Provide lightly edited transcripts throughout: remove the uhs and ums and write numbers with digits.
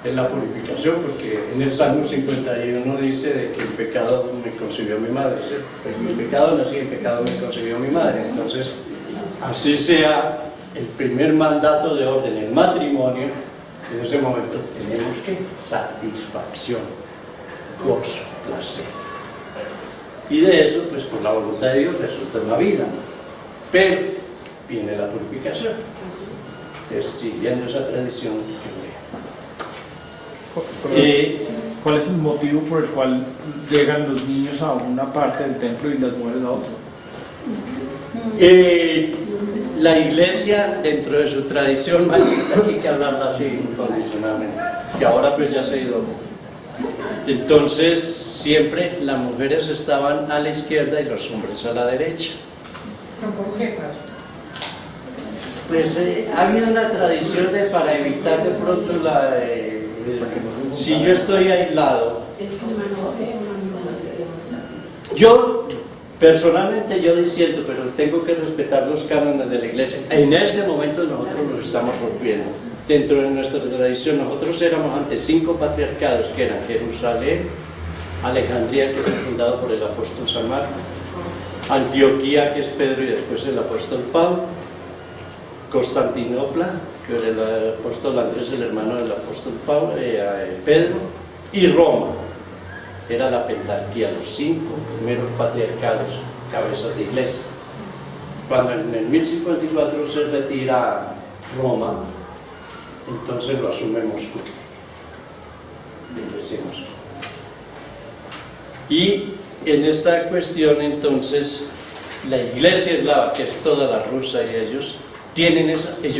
En la purificación, porque en el Salmo 51 dice de que en pecado me concibió mi madre, ¿cierto? Pues en pecado nací, en pecado me concibió mi madre. Entonces, así sea el primer mandato de orden, el matrimonio, en ese momento tenemos que satisfacción, gozo, placer. Y de eso, pues por la voluntad de Dios resulta una vida. Pero viene la purificación, siguiendo esa tradición hebrea. ¿Cuál es el motivo por el cual llegan los niños a una parte del templo y las mujeres a otra? La iglesia, dentro de su tradición machista, aquí hay que hablarla así incondicionalmente, que ahora pues ya se ha ido. Entonces siempre las mujeres estaban a la izquierda y los hombres a la derecha. ¿Por qué pasa? Pues ha habido una tradición para evitar de pronto si yo estoy aislado, yo personalmente yo diciendo, pero tengo que respetar los cánones de la iglesia. En este momento nosotros los estamos rompiendo. Dentro de nuestra tradición, nosotros éramos antes 5 patriarcados, que eran Jerusalén, Alejandría, que fue fundado por el apóstol San Marcos, Antioquía, que es Pedro y después el apóstol Pablo, Constantinopla, que era el apóstol Andrés, el hermano del apóstol Pablo, Pedro, y Roma. Era la pentarquía, los 5 primeros patriarcados, cabezas de iglesia. Cuando en el 1054 se retira Roma, entonces lo asume Moscú, y en esta cuestión entonces la iglesia eslava, que es toda la rusa, y ellos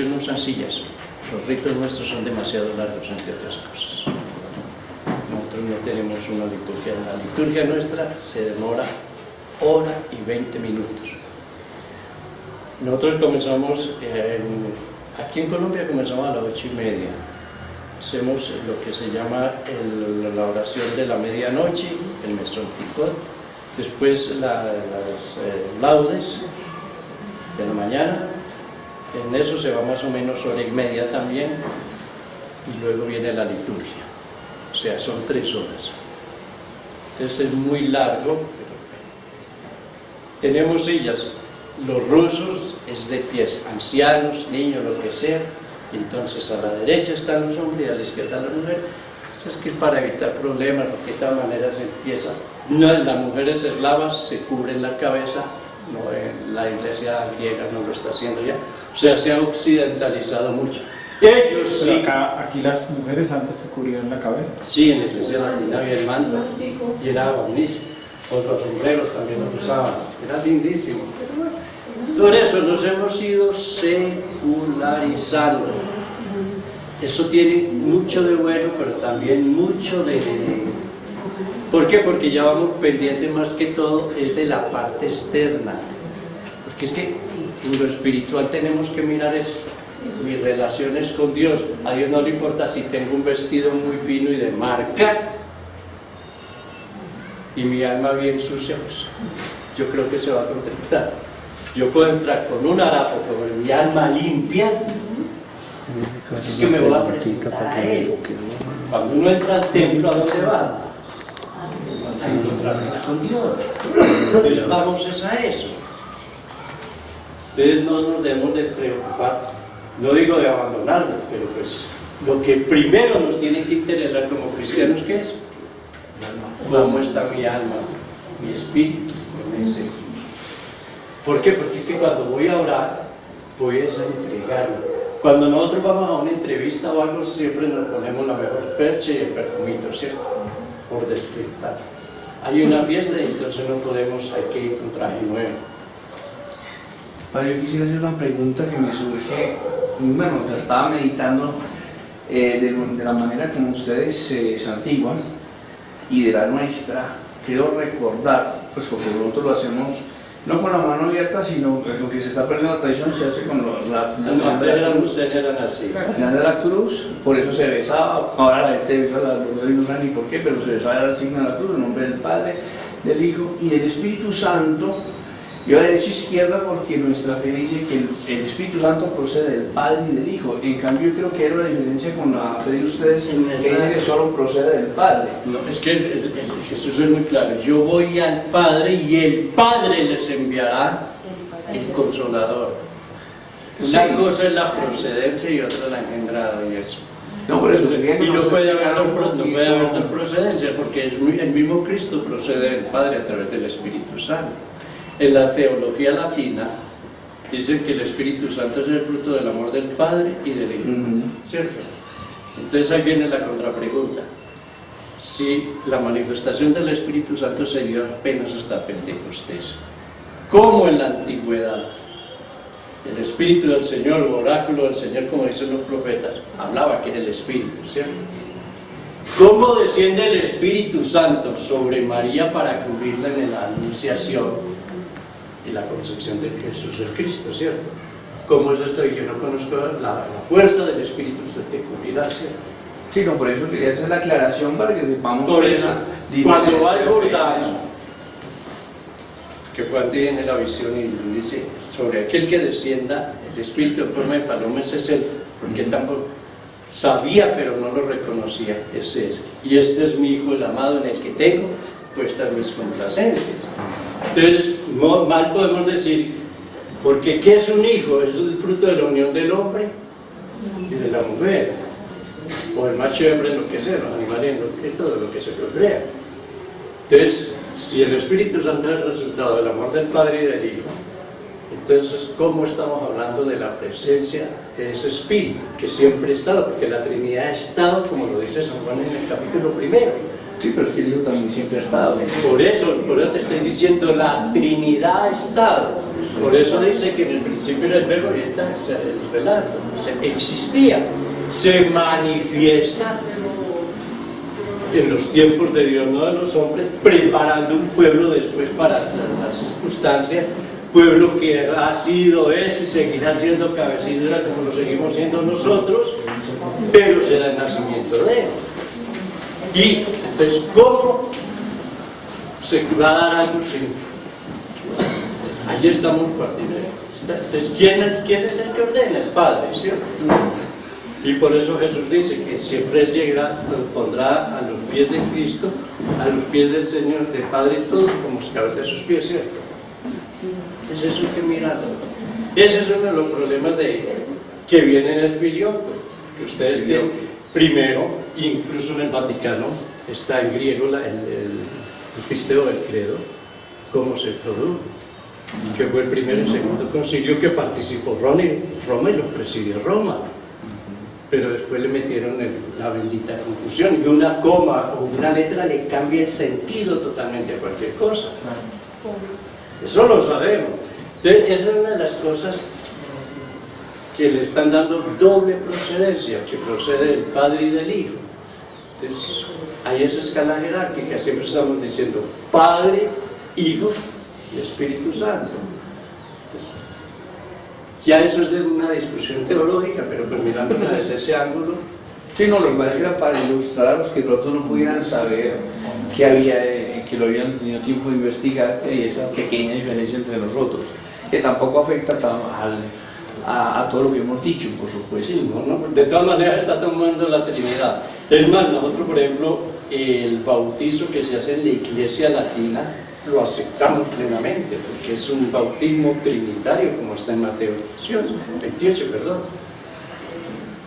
no usan sillas. Los ritos nuestros son demasiado largos, entre otras cosas. Nosotros no tenemos una liturgia. La liturgia nuestra se demora 1 hora y 20 minutos. Nosotros comenzamos, aquí en Colombia comenzamos a las 8:30. Hacemos lo que se llama la oración de la medianoche, el mesonticón, después las laudes de la mañana. En eso se va más o menos 1:30 también, y luego viene la liturgia, o sea, son 3 horas. Entonces es muy largo. Tenemos sillas, los rusos es de pies, ancianos, niños, lo que sea. Entonces a la derecha están los hombres y a la izquierda la mujer. Eso es que es para evitar problemas, porque de todas maneras se empieza. No, las mujeres eslavas se cubren la cabeza, no, la iglesia griega no lo está haciendo ya. O sea, se ha occidentalizado mucho. Ellos sí. Aquí las mujeres antes se cubrían la cabeza. Sí, en la iglesia latina había el manto y era buenísimo. Con los sombreros también los usaban. Era lindísimo. Por eso nos hemos ido secularizando. Eso tiene mucho de bueno, pero también mucho de... ¿Por qué? Porque ya vamos pendientes más que todo es de la parte externa. Porque es que en lo espiritual tenemos que mirar mis relaciones con Dios. A Dios no le importa si tengo un vestido muy fino y de marca y mi alma bien sucia, pues yo creo que se va a contristar. Yo puedo entrar con un harapo, con mi alma limpia, es que me voy a presentar a Él. Cuando uno entra al templo, ¿a dónde va? A encontrarnos con Dios. Entonces vamos a eso. Entonces no nos debemos de preocupar, no digo de abandonarlo, pero pues lo que primero nos tiene que interesar como cristianos, ¿qué es? ¿Cómo está mi alma, mi espíritu? ¿Por qué? Porque es que cuando voy a orar, voy a entregarme. Cuando nosotros vamos a una entrevista o algo, siempre nos ponemos la mejor percha y el perfumito, ¿cierto? Por descristar. Hay una fiesta y entonces no podemos, hay que ir con traje nuevo. Padre, yo quisiera hacer una pregunta que me surge, bueno, la estaba meditando de la manera como ustedes se santiguan y de la nuestra. Quiero recordar, pues porque nosotros lo hacemos no con la mano abierta, sino lo que se está perdiendo la tradición se hace con la ustedes eran así. Al final de la cruz, por eso se besaba, ahora la gente besa la luz, no sabe ni por qué, pero se besaba, era el signo de la cruz, en nombre del Padre, del Hijo y del Espíritu Santo. Yo a derecha e izquierda porque nuestra fe dice que el Espíritu Santo procede del Padre y del Hijo. En cambio, yo creo que hay una diferencia con la fe de ustedes que dice que solo procede del Padre. No, es que Jesús es muy claro. Yo voy al Padre y el Padre les enviará el Consolador. Una cosa es la procedencia y otra la engendrada y eso. No, por eso. Y no puede haber dos procedencias porque el mismo Cristo procede del Padre a través del Espíritu Santo. En la teología latina dice que el Espíritu Santo es el fruto del amor del Padre y del Hijo, ¿cierto? Entonces ahí viene la contrapregunta. Si la manifestación del Espíritu Santo se dio apenas hasta Pentecostés, ¿cómo en la antigüedad el Espíritu del Señor, o oráculo del Señor, como dicen los profetas, hablaba que era el Espíritu, ¿cierto? ¿Cómo desciende el Espíritu Santo sobre María para cubrirla en la anunciación y la concepción de Jesús el Cristo, ¿cierto? ¿Cómo es esto? Yo no conozco la fuerza del Espíritu que cubrirá, ¿cierto? Sí, no, por eso quería hacer la aclaración para que sepamos. Por eso, cuando va al Jordán, que Juan tiene la visión y dice sobre aquel que descienda el Espíritu en forma de palomas es él, porque él tampoco sabía pero no lo reconocía, ese es. Y este es mi Hijo el amado en el que tengo puestas mis complacencias. Entonces, mal podemos decir, porque ¿qué es un hijo? Es el fruto de la unión del hombre y de la mujer, o el macho y hembra en lo que sea, los animales en lo que todo lo que se procrea. Entonces, si el Espíritu Santo es el resultado del amor del Padre y del Hijo, entonces, ¿cómo estamos hablando de la presencia de ese Espíritu que siempre ha estado? Porque la Trinidad ha estado, como lo dice San Juan en el capítulo 1. Sí, pero el Hijo también siempre ha estado. Por eso te estoy diciendo, la Trinidad ha estado. Por eso dice que en el principio era el verbo y el relato. O sea, existía, se manifiesta en los tiempos de Dios, no de los hombres, preparando un pueblo después para las circunstancias, pueblo que ha sido, es y seguirá siendo cabecidura como lo seguimos siendo nosotros, pero se da el nacimiento de él. Y entonces, ¿cómo se va a dar algo sin? Allí estamos partiendo. Entonces, ¿quién es el que ordena? El Padre, ¿cierto? Y por eso Jesús dice que siempre Él llegará, nos pondrá a los pies de Cristo, a los pies del Señor, del Padre, todo como cabeza de sus pies, ¿cierto? Es eso que mirarlo. Ese es uno de los problemas que viene en el filioque, que ustedes tienen. Primero, incluso en el Vaticano, está en griego el pisteo del credo, cómo se produjo, que fue el primero y segundo concilio que participó Roma y lo presidió Roma. Pero después le metieron la bendita confusión y una coma o una letra le cambia el sentido totalmente a cualquier cosa. Eso lo sabemos. Entonces, esa es una de las cosas que le están dando doble procedencia, que procede del Padre y del Hijo. Entonces, hay esa escala jerárquica, siempre estamos diciendo Padre, Hijo y Espíritu Santo. Entonces, ya eso es de una discusión teológica, pero pues mirándola desde ese ángulo. Sí, no, lo que pasa era para ilustrar a los que pronto no pudieran saber que lo habían tenido tiempo de investigar, que hay esa pequeña diferencia entre nosotros, que tampoco afecta a todo lo que hemos dicho, por supuesto. Sí, no, de todas maneras está tomando la Trinidad. Es más, nosotros, por ejemplo, el bautizo que se hace en la Iglesia Latina lo aceptamos plenamente, porque es un bautismo trinitario, como está en Mateo 28, perdón.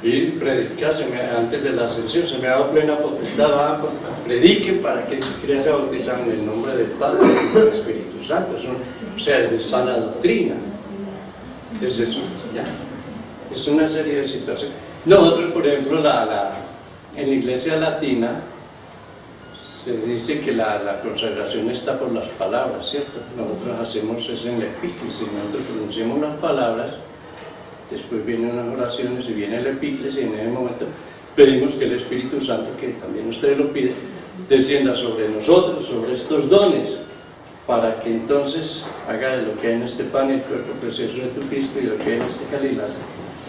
Y predicar, antes de la ascensión, se me ha dado plena potestad, prediquen para que se bautizan en el nombre del Padre y del Espíritu Santo. O sea, es de sana doctrina. Entonces eso, ya, es una serie de situaciones. Nosotros, por ejemplo, en la Iglesia Latina, se dice que la consagración está por las palabras, ¿cierto? Nosotros hacemos eso en la epíclesis, nosotros pronunciamos las palabras, después vienen unas oraciones y viene el epíclesis y en ese momento pedimos que el Espíritu Santo, que también ustedes lo piden, descienda sobre nosotros, sobre estos dones, para que entonces haga de lo que hay en este pan el cuerpo precioso de tu Cristo y lo que hay en este cáliz,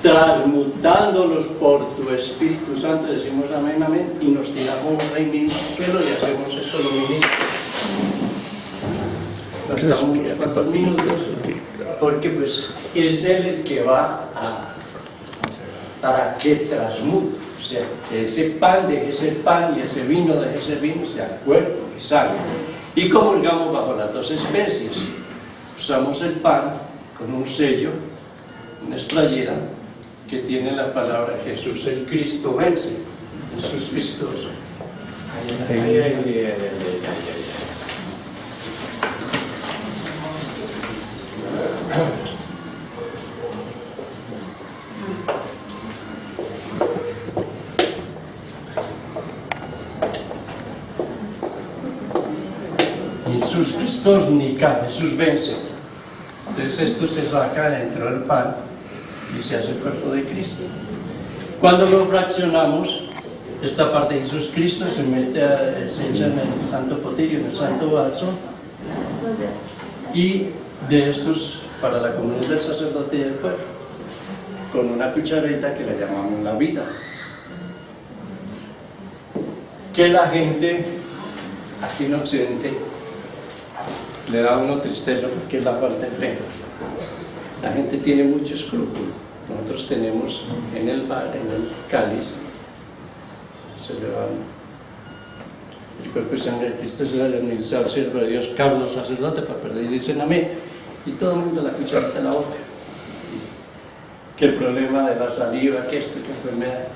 transmutándolos por tu Espíritu Santo, decimos amén, amén, y nos tiramos ahí mismo al suelo y hacemos eso lo mismo. hasta unos cuantos minutos, porque pues es él el que va para que transmute, o sea, que ese pan deje ese pan y ese vino deje ese vino, sea cuerpo y sangre. Y comulgamos bajo las dos especies. Usamos el pan con un sello, una esplayera, que tiene la palabra Jesús el Cristo vence, Jesús Cristo. Jesús Cristo nica, Jesús vence. Entonces esto se saca dentro del pan y se hace el cuerpo de Cristo. Cuando lo fraccionamos, esta parte de Jesús Cristo se echa en el santo potillo, en el santo vaso, y de estos para la comunión del sacerdote y del pueblo, con una cuchareta que le llamamos la vida, que la gente aquí en Occidente le da a uno tristeza porque es la falta de fe. La gente tiene mucho escrúpulo. Nosotros tenemos en el cáliz, celebrando el cuerpo y sangre de Cristo, es la administración al siervo de Dios, Carlos, sacerdote, para perder, y dicen amén. Y todo el mundo la cucharita en la boca. Que el problema de la saliva, que esto, que enfermedad.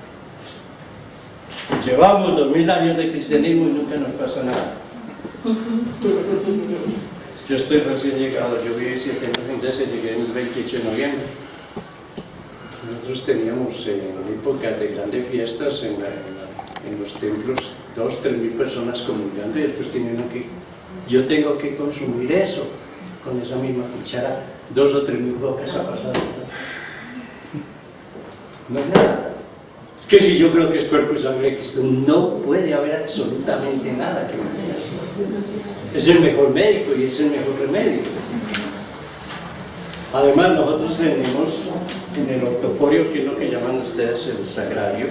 Llevamos 2000 años de cristianismo y nunca nos pasa nada. Yo estoy recién llegado, yo viví 7 años en Grecia, llegué el 28 de noviembre. Nosotros teníamos en épocas de grandes fiestas en los templos 2.000-3.000 personas comulgando, y después yo tengo que consumir eso con esa misma cuchara, 2 o 3.000 bocas ha pasado. No es nada. Es que si yo creo que es cuerpo y sangre de Cristo, no puede haber absolutamente nada que me diga. Es el mejor médico y es el mejor remedio. Además, nosotros tenemos en el octoporio, que es lo que llaman ustedes el sagrario,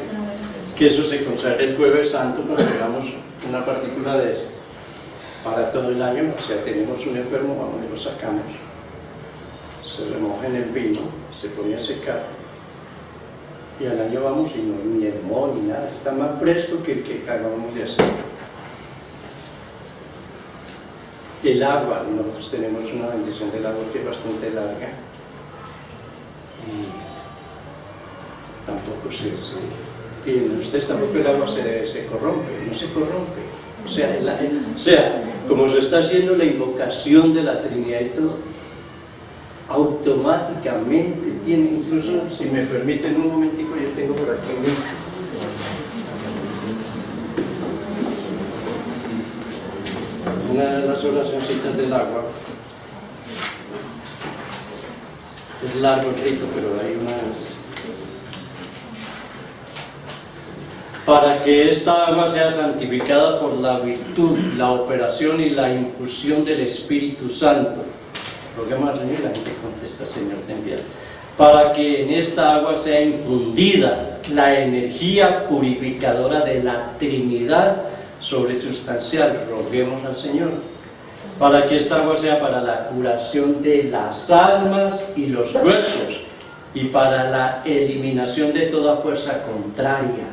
que eso se consagra el Jueves Santo cuando damos una partícula de para todo el año. O sea, tenemos un enfermo, vamos y lo sacamos, se remoja en el vino, se pone a secar, y al año vamos y no hay ni hermón ni nada, está más fresco que el que acabamos de hacer. El agua, nosotros tenemos una bendición del agua que es bastante larga y tampoco y en ustedes tampoco el agua se corrompe, no se corrompe. O sea, como se está haciendo la invocación de la Trinidad y todo, automáticamente tiene, incluso si me permiten un momentico, yo tengo por aquí una de las oracioncitas del agua. Es largo el rito, pero hay una. Para que esta agua sea santificada por la virtud, la operación y la infusión del Espíritu Santo. Roguemos al Señor y la gente contesta: Señor, te envía. Para que en esta agua sea infundida la energía purificadora de la Trinidad sobresustancial, roguemos al Señor. Para que esta agua sea para la curación de las almas y los cuerpos, y para la eliminación de toda fuerza contraria.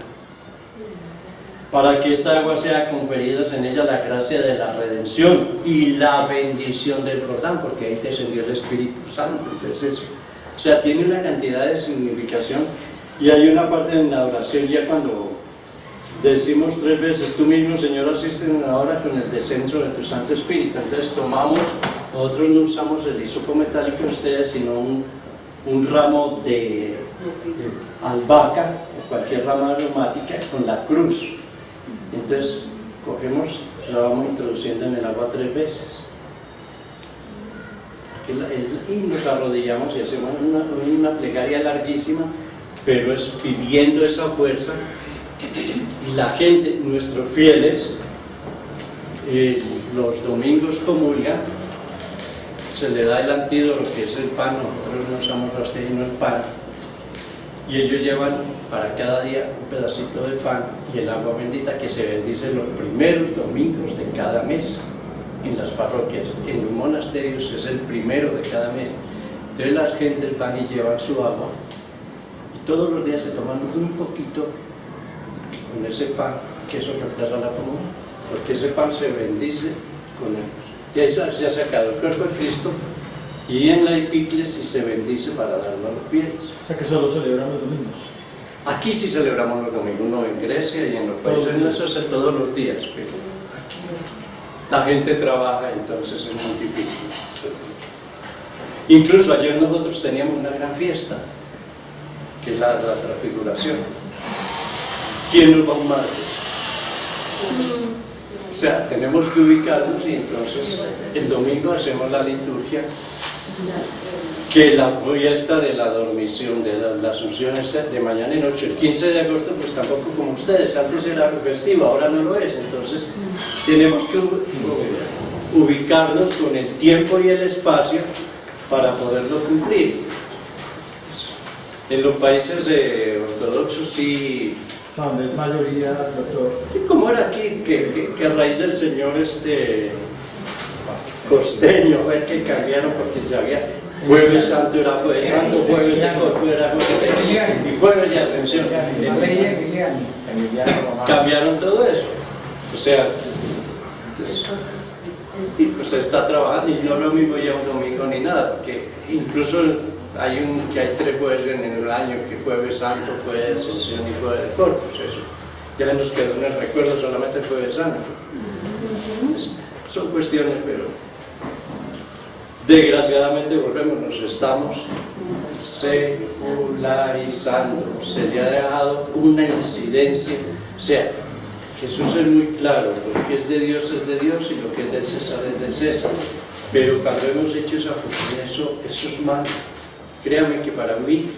Para que esta agua sea conferida en ella la gracia de la redención y la bendición del Jordán, porque ahí descendió el Espíritu Santo. Entonces eso, o sea, tiene una cantidad de significación. Y hay una parte en la oración, ya cuando decimos 3 veces: tú mismo, Señor, asístenos ahora con el descenso de tu Santo Espíritu. Entonces tomamos, nosotros no usamos el hisopo metálico de ustedes, sino un ramo de albahaca o cualquier rama aromática con la cruz. Entonces cogemos, la vamos introduciendo en el agua 3 veces. Y nos arrodillamos y hacemos una plegaria larguísima, pero es pidiendo esa fuerza. Y la gente, nuestros fieles, los domingos comulgan, se le da el antídoto, que es el pan. Nosotros no usamos pastel sino el pan, y ellos llevan para cada día un pedacito de pan y el agua bendita, que se bendice los primeros domingos de cada mes. en las parroquias, en los monasterios es el primero de cada mes. Entonces las gentes van y llevan su agua y todos los días se toman un poquito con ese pan, que eso reemplaza la comunión, porque ese pan se bendice con él. Ya se ha sacado el cuerpo de Cristo y en la epíclesis se bendice para darlo a los fieles. O sea que solo celebran los domingos. Aquí sí celebramos los domingos, no en Grecia y en los países nuestros es todos los días, pero aquí la gente trabaja, entonces es muy difícil. Incluso ayer nosotros teníamos una gran fiesta, que es la transfiguración. ¿Quién nos va a un martes? O sea, tenemos que ubicarnos y entonces el domingo hacemos la liturgia, que la fiesta de la dormición, de la Asunción de mañana y noche. El 15 de agosto pues tampoco como ustedes, antes era festivo, ahora no lo es, entonces tenemos que ubicarnos con el tiempo y el espacio para poderlo cumplir. En los países ortodoxos sí... ¿Dónde es mayoría, doctor? Sí, como era aquí, que a raíz del señor Costeño, ver que cambiaron porque se había Jueves Santo era Jueves Santo, Jueves de Corpus era Jueves de y Jueves de Ascensión. Cambiaron todo eso. O sea, y pues se está trabajando y no lo mismo ya un domingo ni nada, porque incluso hay 3 jueves en el año, que Jueves Santo, Jueves de Ascensión y Jueves de Corpus, eso. Ya nos quedó en el recuerdo solamente el Jueves Santo. Son cuestiones, pero desgraciadamente nos estamos secularizando, se le ha dejado una incidencia. O sea, Jesús es muy claro, lo que es de Dios y lo que es del César es del César, pero cuando hemos hecho esa función, eso es malo. Créame que para mí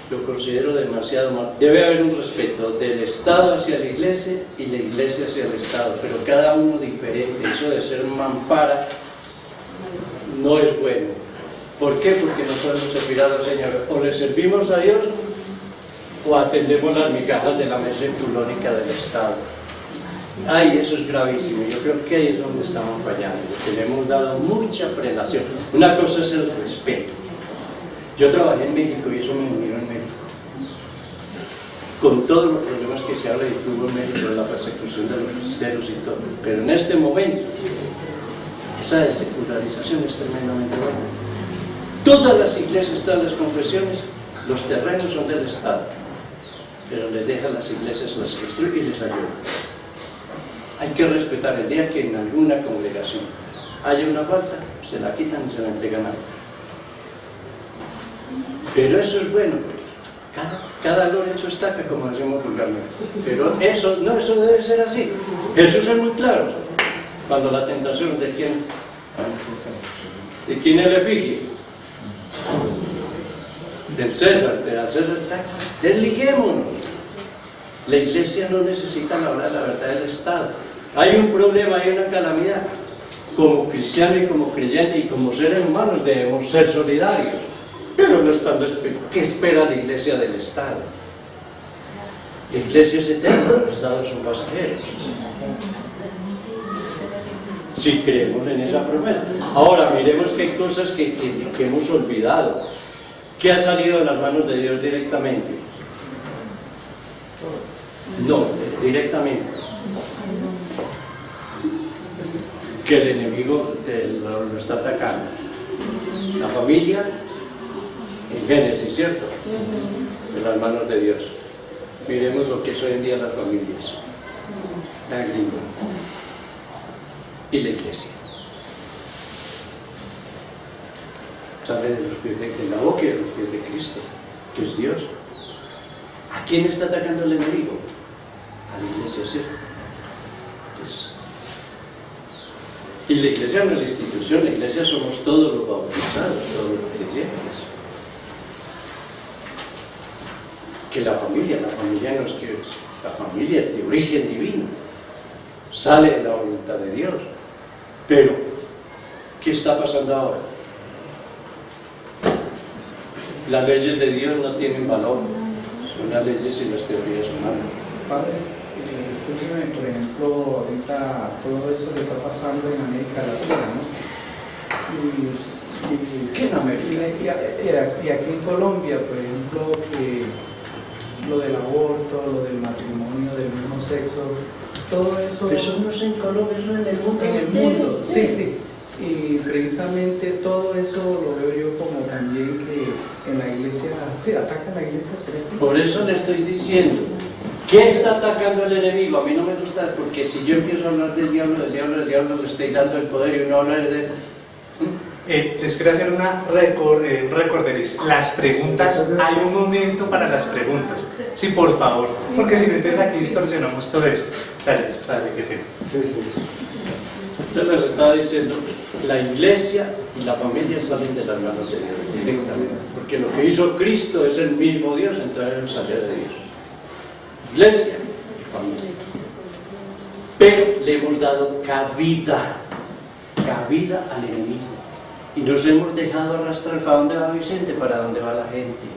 lo considero demasiado mal. Debe haber un respeto del Estado hacia la Iglesia y la Iglesia hacia el Estado, pero cada uno diferente. Eso de ser mampara no es bueno. ¿Por qué? Porque no podemos servir al Señor. O le servimos a Dios o atendemos las migajas de la mesa económica del Estado. Ay, eso es gravísimo. Yo creo que ahí es donde estamos fallando. Le hemos dado mucha prelación. Una cosa es el respeto. Yo trabajé en México y eso me unió en México. Con todos los problemas que se habla y tuvo en México, la persecución de los cristianos y todo. Pero en este momento, esa desecularización es tremendamente buena. Todas las iglesias, todas las confesiones, los terrenos son del Estado, pero les dejan las iglesias, las construyen y les ayudan. Hay que respetar el día que en alguna congregación haya una falta, se la quitan y se la entregan a otra. Pero eso es bueno, cada lorecho estaca, como decimos vulgarmente. Pero eso debe ser así. Jesús es muy claro. Cuando la tentación, ¿de quién es la efigie? Del César, al César está. Desliguémonos. La iglesia no necesita la verdad del Estado. Hay un problema, hay una calamidad. Como cristiano y como creyente y como seres humanos debemos ser solidarios. Pero no estando, ¿qué espera la iglesia del Estado? La iglesia es eterna, los estados son pasajeros. Si creemos en esa promesa. Ahora miremos que hay cosas que hemos olvidado. ¿Qué ha salido de las manos de Dios directamente? No, directamente. Que el enemigo lo está atacando. La familia, en Génesis, ¿cierto? De las manos de Dios. Miremos lo que es hoy en día las familias. La gringa. Y la iglesia. Sale de los pies de la boca y de los pies de Cristo, que es Dios. ¿A quién está atacando el enemigo? A la iglesia, ¿cierto? Entonces, y la iglesia no es la institución, la iglesia somos todos los bautizados, todos los creyentes. Que la familia no es que la familia es de origen divino, sale de la voluntad de Dios. Pero, ¿qué está pasando ahora? Las leyes de Dios no tienen valor, son las leyes y las teorías humanas. Escúcheme, por ejemplo, ahorita todo eso que está pasando en América Latina, ¿no? ¿Qué en América? Y aquí en Colombia, por ejemplo, que lo del aborto, lo del matrimonio del mismo sexo, todo eso... Eso no es en Colombia, eso es en el mundo. En el mundo, sí, sí. Y precisamente todo eso lo veo yo como también que en la iglesia, sí, ataca a la iglesia. Por eso le estoy diciendo, ¿qué está atacando el enemigo? A mí no me gusta, porque si yo empiezo a hablar del diablo, le estoy dando el poder y uno habla de... Les quiero hacer una recorderis. Las preguntas, hay un momento para las preguntas. Sí, por favor, porque si no, entonces aquí distorsionamos todo esto. Gracias, padre, que tengo. Yo les estaba diciendo, la iglesia y la familia salen de las manos de Dios directamente, porque lo que hizo Cristo es el mismo Dios, entonces él salió de Dios. Iglesia y familia. Pero le hemos dado cabida al enemigo. Y nos hemos dejado arrastrar. ¿Para dónde va Vicente? ¿Para dónde va la gente?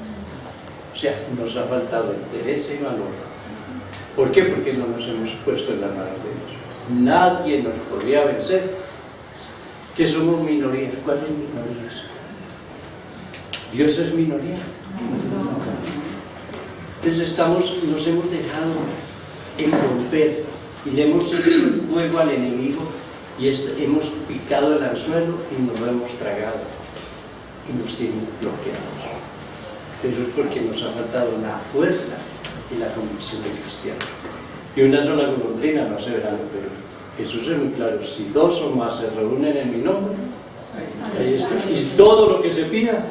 O sea, nos ha faltado interés y valor. ¿Por qué? Porque no nos hemos puesto en las manos de Dios. Nadie nos podría vencer. Que somos minorías. ¿Cuáles minorías? ¿Dios es minoría? Entonces nos hemos dejado envolver y le hemos hecho el juego al enemigo. Y hemos picado el anzuelo y nos lo hemos tragado y nos tienen bloqueados. Pero es porque nos ha faltado la fuerza y la convicción del cristiano. Y una sola golondrina no se verá lo peor. Jesús es muy claro: si dos o más se reúnen en mi nombre, ahí está. Y todo lo que se pida,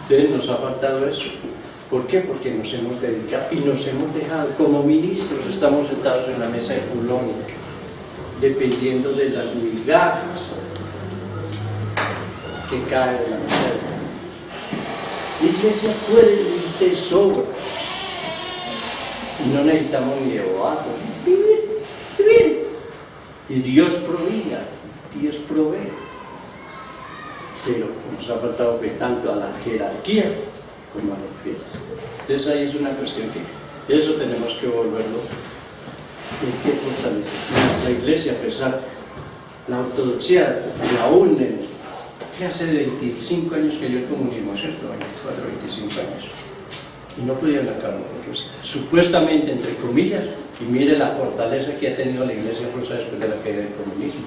entonces nos ha faltado eso. ¿Por qué? Porque nos hemos dedicado y nos hemos dejado, como ministros, estamos sentados en la mesa económica, dependiendo de las migajas que caen de la mesa. La iglesia puede vivir de sobra. Y no necesitamos ni boatos. Vivir. Y Dios proveerá, Dios provee. Pero nos ha faltado que tanto a la jerarquía como a los fieles. Entonces ahí es una cuestión que eso tenemos que volverlo en qué fortaleza. Nuestra iglesia, a pesar la ortodoxia, la unen, que hace 25 años que dio el comunismo, ¿cierto? 24, 25 años. Y no pudieron sacar nosotros. Supuestamente, entre comillas, y mire la fortaleza que ha tenido la iglesia rusa después de la caída del comunismo.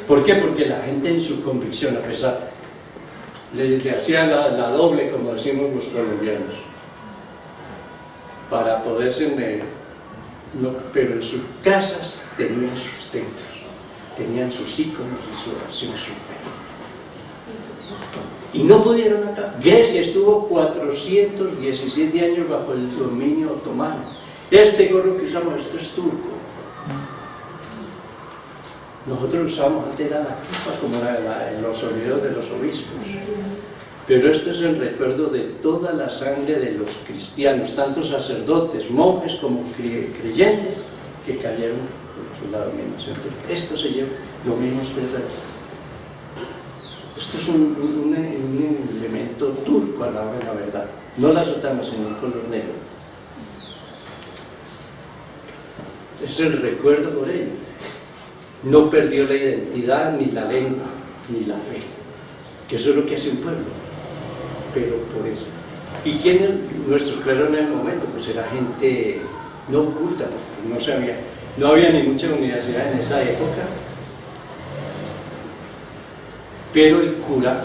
¿Por qué? Porque la gente en su convicción, a pesar, le hacía la doble, como decimos los colombianos, para poderse pero en sus casas tenían sus templos, tenían sus íconos y su oración, su fe. Y no pudieron acá. Grecia estuvo 417 años bajo el dominio otomano. Este gorro que usamos, esto es turco. Nosotros usábamos antes era la chupa, como en los olvidos de los obispos. Pero esto es el recuerdo de toda la sangre de los cristianos, tanto sacerdotes, monjes como creyentes, que cayeron por la dominación turca. Esto se lleva lo mismo ustedes. Esto es un elemento turco a la hora de la verdad. No la sotana, sino el color negro. Es el recuerdo por ello. No perdió la identidad, ni la lengua, ni la fe, que eso es lo que hace un pueblo, pero por eso. ¿Y quién es nuestro clero en el momento? Pues era gente no oculta, porque no había ni mucha universidad en esa época, pero el cura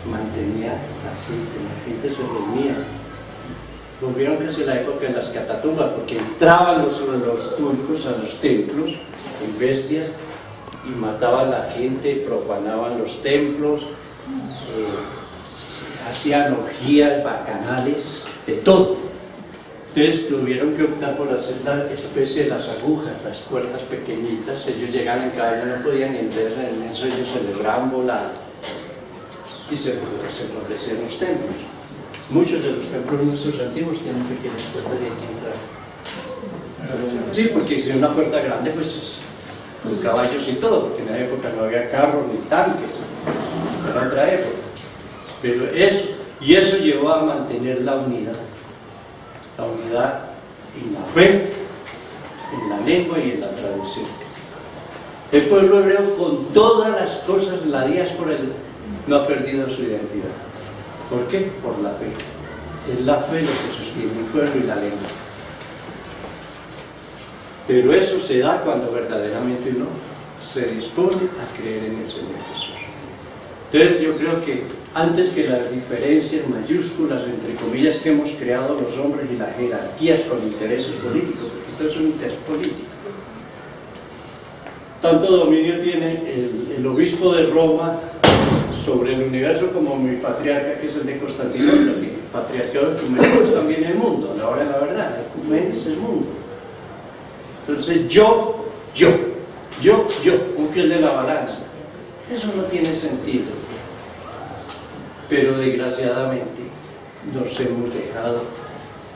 mantenía la gente se reunía. Volvieron casi a la época de las catatumbas, porque entraban los turcos a los templos en bestias y mataban a la gente, profanaban los templos, hacían orgías, bacanales, de todo. Entonces tuvieron que optar por hacer la especie de las agujas, las cuerdas pequeñitas. Ellos llegaban en caballo, no podían entrar en eso, ellos celebraban volada y se fortalecieron los templos. Muchos de los templos nuestros antiguos tienen pequeñas puertas y hay que entrar. Sí, porque si es una puerta grande, pues con caballos y todo, porque en la época no había carros ni tanques, era otra época. Pero eso llevó a mantener la unidad. la unidad en la fe, en la lengua y en la tradición. El pueblo hebreo, con todas las cosas, la diáspora no ha perdido su identidad. ¿Por qué? Por la fe. Es la fe lo que sostiene el pueblo y la lengua. Pero eso se da cuando verdaderamente uno se dispone a creer en el Señor Jesús. Entonces yo creo que antes que las diferencias mayúsculas, entre comillas, que hemos creado los hombres y las jerarquías con intereses políticos, porque esto es un interés político, tanto dominio tiene el obispo de Roma sobre el universo como mi patriarca, que es el de Constantinopla, que patriarcado ecuménico es también el mundo, a la hora de la verdad, el ecumenio es el mundo. Entonces yo, un fiel de la balanza, eso no tiene sentido. Pero desgraciadamente nos hemos dejado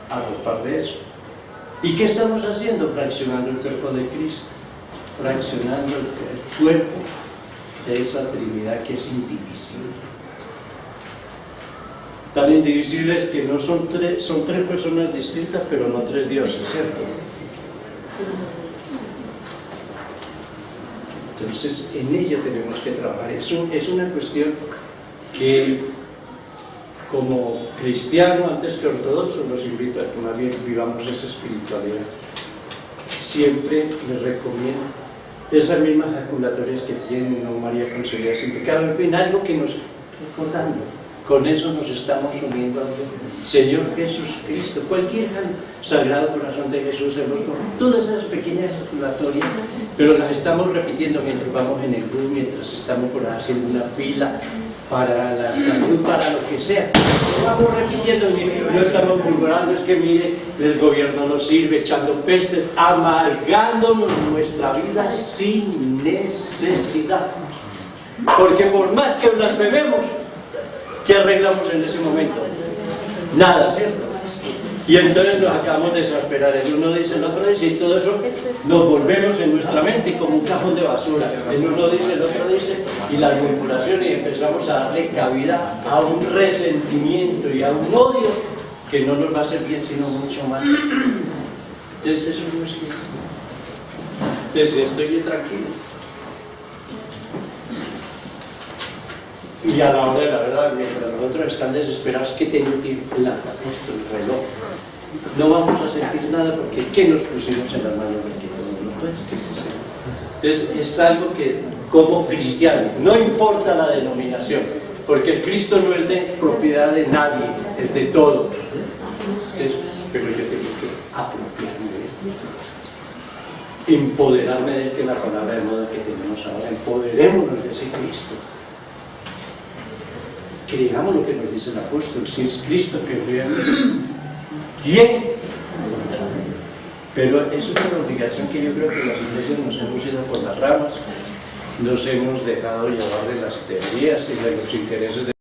arropar de eso. ¿Y qué estamos haciendo? Fraccionando el cuerpo de Cristo, fraccionando el cuerpo de esa Trinidad que es indivisible. Tan indivisibles que no son tres personas distintas, pero no tres dioses, ¿cierto? Entonces, en ello tenemos que trabajar. Es una cuestión que, como cristiano, antes que ortodoxo, los invito a que más bien vivamos esa espiritualidad. Siempre les recomiendo esas mismas ejaculatorias que tiene ¿no? María concebida sin pecado, en fin, algo que nos recordando. Con eso nos estamos uniendo al Señor Jesús Cristo. Cualquier Sagrado Corazón de Jesús, todas esas pequeñas ejaculatorias, pero las estamos repitiendo mientras vamos en el bus, mientras estamos por haciendo una fila para la salud, para lo que sea. Lo vamos repitiendo, no estamos murmurando, es que mire, el gobierno nos sirve, echando pestes, amargándonos nuestra vida sin necesidad. Porque por más que blasfememos, ¿qué arreglamos en ese momento? Nada, ¿cierto? Y entonces nos acabamos de desesperar. El uno dice, el otro dice, y todo eso nos volvemos en nuestra mente como un cajón de basura. El uno dice, el otro dice, y la murmuración, y empezamos a darle cabida a un resentimiento y a un odio que no nos va a hacer bien, sino mucho más. Entonces eso no es cierto. Entonces estoy tranquilo. Y a la hora de la verdad, mientras nosotros están desesperados, que tengo que ir esto, el reloj. No vamos a sentir nada porque ¿qué nos pusimos en las manos de que todo lo puede? Entonces es algo que, como cristiano, no importa la denominación, porque el Cristo no es de propiedad de nadie, es de todos. Entonces, pero yo tengo que apropiarme de él, empoderarme de él, que es la palabra de moda que tenemos ahora. Empoderémonos de ese Cristo. Creamos lo que nos dice el apóstol, si es Cristo que vive, ¿quién? Pero eso es una obligación que yo creo que las iglesias nos hemos ido por las ramas, nos hemos dejado llevar de las teorías y de los intereses de